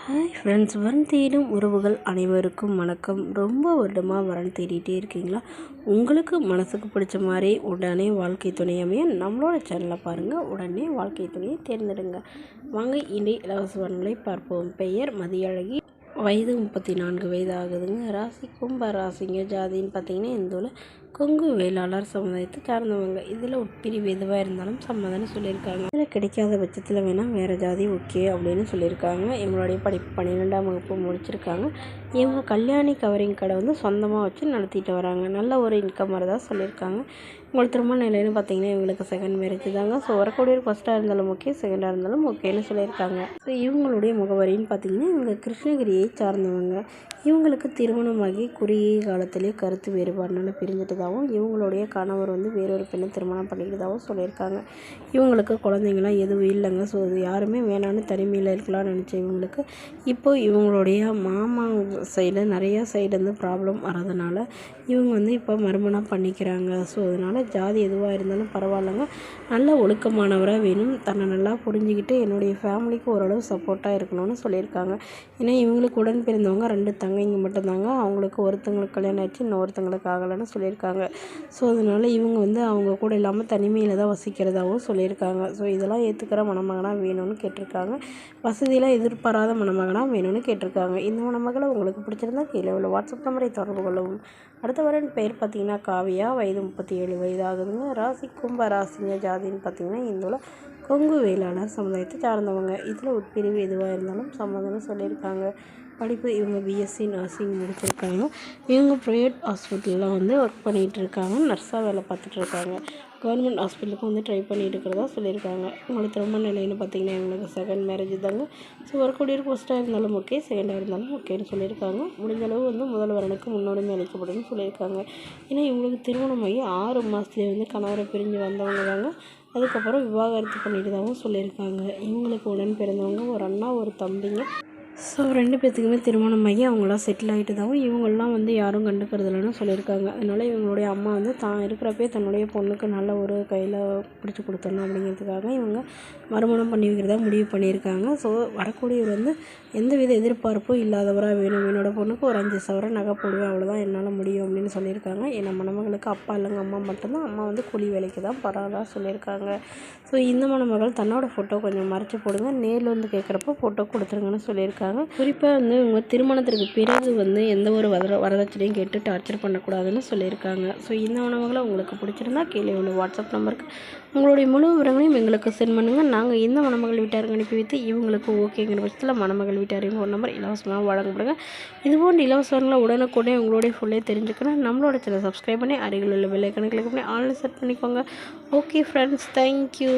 Hi friends, வரன் தேடும் உறவுகள் அனைவருக்கும் வணக்கம். ரொம்ப வருடமாக வரன் தேடிட்டே இருக்கீங்களா? உங்களுக்கு மனசுக்கு பிடிச்ச மாதிரி உடனே வாழ்க்கை துணை அமைய நம்மளோட சேனலை பாருங்கள். உடனே வாழ்க்கை துணையை தேர்ந்தெடுங்க. வாங்க இன்றைய இலவச வரன்களை பார்ப்போம். பெயர் மதியழகி, வயது 34 வயது ஆகுதுங்க. ராசி கும்ப ராசிங்க. ஜாதின்னு பார்த்தீங்கன்னா இந்துவில் கொங்கு வேளாளர் சமுதாயத்தை சார்ந்தவங்க. இதில் உட்பிரிவு எதுவாக இருந்தாலும் சம்மதம்னு சொல்லியிருக்காங்க. இதில் கிடைக்காத பட்சத்தில் வேணால் வேறு ஜாதி ஓகே அப்படின்னு சொல்லியிருக்காங்க. இவங்களுடைய படிப்பு 12ஆம் வகுப்பு முடிச்சிருக்காங்க. இவங்க கல்யாணி கவரிங் கடை சொந்தமாக வச்சு நடத்திட்டு வராங்க. நல்ல ஒரு இன்கம் வரதா சொல்லியிருக்காங்க. உங்களுக்கு திருமண நிலைன்னு பார்த்தீங்கன்னா இவங்களுக்கு செகண்ட் மேரேஜ் தாங்க. ஸோ வரக்கூடிய ஃபஸ்ட்டாக இருந்தாலும் ஓகே, செகண்டாக இருந்தாலும் ஓகேன்னு சொல்லியிருக்காங்க. ஸோ இவங்களுடைய முகவரின்னு பார்த்தீங்கன்னா இவங்க கிருஷ்ணகிரியை சார்ந்தவங்க. இவங்களுக்கு திருமணமாகி குறுகிய காலத்திலே கருத்து வேறுபாடுனால பிரிஞ்சிட்டதாகவும் இவங்களுடைய கணவர் வேறொரு பெண்ணை திருமணம் பண்ணிக்கிட்டதாகவும் சொல்லியிருக்காங்க. இவங்களுக்கு குழந்தைங்களாம் எதுவும் இல்லைங்க. ஸோ இது யாருமே வேணான்னு தனிமையில் இருக்கலாம்னு நினச்ச இவங்களுக்கு இப்போ இவங்களுடைய மாமா சைடு நிறையா சைடு ப்ராப்ளம் வரதுனால இவங்க இப்போ மறுமணம் பண்ணிக்கிறாங்க. ஸோ அதனால் ஜாதி எதுவாக இருந்தாலும் பரவாயில்லைங்க, நல்ல ஒழுக்கமானவராக வேணும், தன்னை நல்லா புரிஞ்சுக்கிட்டு என்னுடைய ஃபேமிலிக்கு ஓரளவு சப்போர்ட்டாக இருக்கணும்னு சொல்லியிருக்காங்க. ஏன்னா இவங்களுக்கு உடன் பிறந்தவங்க 2 தங்கைங்க மட்டும்தாங்க. அவங்களுக்கு ஒருத்தங்களுக்கு கல்யாணம் ஆச்சு, இன்னொருத்தங்களுக்கு ஆகலைன்னு சொல்லியிருக்காங்க. ஸோ அதனால் இவங்க அவங்க கூட இல்லாமல் தனிமையில் தான் வசிக்கிறதாகவும் சொல்லியிருக்காங்க. ஸோ இதெல்லாம் ஏற்றுக்கிற மணமகனாக வேணும்னு கேட்டிருக்காங்க. வசதியெல்லாம் எதிர்பாராத மணமகனாக வேணும்னு கேட்டிருக்காங்க. இந்த மணமகளை உங்களுக்கு பிடிச்சிருந்தா கீழே உள்ள வாட்ஸ்அப் நம்பரை தொடர்பு கொள்ளவும். அடுத்த வரன் பெயர் பார்த்தீங்கன்னா காவியா, வயது 37 வயது ஆகுதுங்க. ராசி கும்ப ராசிங்க. ஜாதின்னு பார்த்தீங்கன்னா இந்துவில் கொங்கு வேளாளர் சமுதாயத்தை சார்ந்தவங்க. இதில் உட்பிரிவு எதுவாக இருந்தாலும் சம்மதம்னு சொல்லியிருக்காங்க. படிப்பு இவங்க பிஎஸ்சி நர்சிங் முடிச்சிருக்காங்க. இவங்க ப்ரைவேட் ஹாஸ்பிட்டலில் ஒர்க் பண்ணிகிட்டு இருக்காங்க. நர்ஸாக வேலை பார்த்துட்ருக்காங்க. கவர்மெண்ட் ஹாஸ்பிட்டலுக்கு ட்ரை பண்ணிட்டு இருக்கிறதா சொல்லியிருக்காங்க. உங்களுக்கு திருமண நிலைன்னு பார்த்தீங்கன்னா இவங்களுக்கு செகண்ட் மேரேஜ் தாங்க. ஸோ வரக்கூடிய ஃபஸ்ட்டாக இருந்தாலும் ஓகே, செகண்டாக இருந்தாலும் ஓகேன்னு சொல்லியிருக்காங்க. முடிஞ்சளவு முதல் வரனுக்கு முன்னுரிமை அளிக்கப்படும்னு சொல்லியிருக்காங்க. ஏன்னா இவங்களுக்கு திருமணமாகி 6 மாதத்துலேயே கணவரை பிரிஞ்சு வந்தவங்க தாங்க. அதுக்கப்புறம் விவாகரத்து பண்ணிட்டதாகவும் சொல்லியிருக்காங்க. இவங்களுக்கு உடன் பிறந்தவங்க ஒரு அண்ணா, ஒரு தம்பிங்க. ஸோ 2 பேர்த்துக்குமே திருமணமாகி அவங்களாம் செட்டில் ஆகிட்டதாகவும் இவங்கெல்லாம் யாரும் கண்டுக்கிறதில்லன்னு சொல்லியிருக்காங்க. அதனால் இவங்களுடைய அம்மா தான் இருக்கிறப்பே தன்னுடைய பொண்ணுக்கு நல்ல ஒரு கையில் பிடிச்சி கொடுத்துடணும் அப்படிங்கிறதுக்காக இவங்க மறுமணம் பண்ணி வைக்கிறதா முடிவு பண்ணியிருக்காங்க. ஸோ வரக்கூடியவர் எந்தவித எதிர்பார்ப்பும் இல்லாதவராக வேணும். என்னோடய பொண்ணுக்கு ஒரு 5 சவரன் நகை போடுவேன், அவ்வளோதான் என்னால் முடியும் அப்படின்னு சொல்லியிருக்காங்க. ஏன்னா மணமகளுக்கு அப்பா இல்லைங்க, அம்மா மட்டும்தான். அம்மா கூலி வேலைக்கு தான் போகிறதா சொல்லியிருக்காங்க. ஸோ இந்த மணமகள் தன்னோட ஃபோட்டோ கொஞ்சம் மறைச்சி போடுங்க, நேரில் கேட்குறப்போ ஃபோட்டோ கொடுத்துருங்கன்னு சொல்லியிருக்காங்க. குறிப்பாக இவங்க திருமணத்திற்கு பிறகு எந்த ஒரு வரதட்சணையும் கேட்டு டார்ச்சர் பண்ணக்கூடாதுன்னு சொல்லியிருக்காங்க. ஸோ இந்த உணவுகளை உங்களுக்கு பிடிச்சிருந்தா கீழே உள்ள வாட்ஸ்அப் நம்பருக்கு உங்களுடைய முழு விவரங்களையும் எங்களுக்கு சென்ட் பண்ணுங்கள். நாங்கள் இந்த மணமகள் வீட்டாருக்கு அனுப்பி வைத்து இவங்களுக்கு ஓகேங்கிற பட்சத்தில் மணமகள் வீட்டாரையும் ஒரு நம்பர் இலவசமாக வழங்கப்படுங்க. இதுபோன்ற இலவசங்களை உடனுக்குடனே உங்களுடைய ஃபுல்லே தெரிஞ்சுக்கணும். நம்மளோட சேனல் சப்ஸ்கிரைப் பண்ணி அருகில் உள்ள பெல் ஐகானை கிளிக் பண்ணி ஆன்லைன் செட் பண்ணிக்கோங்க. Okay friends, thank you.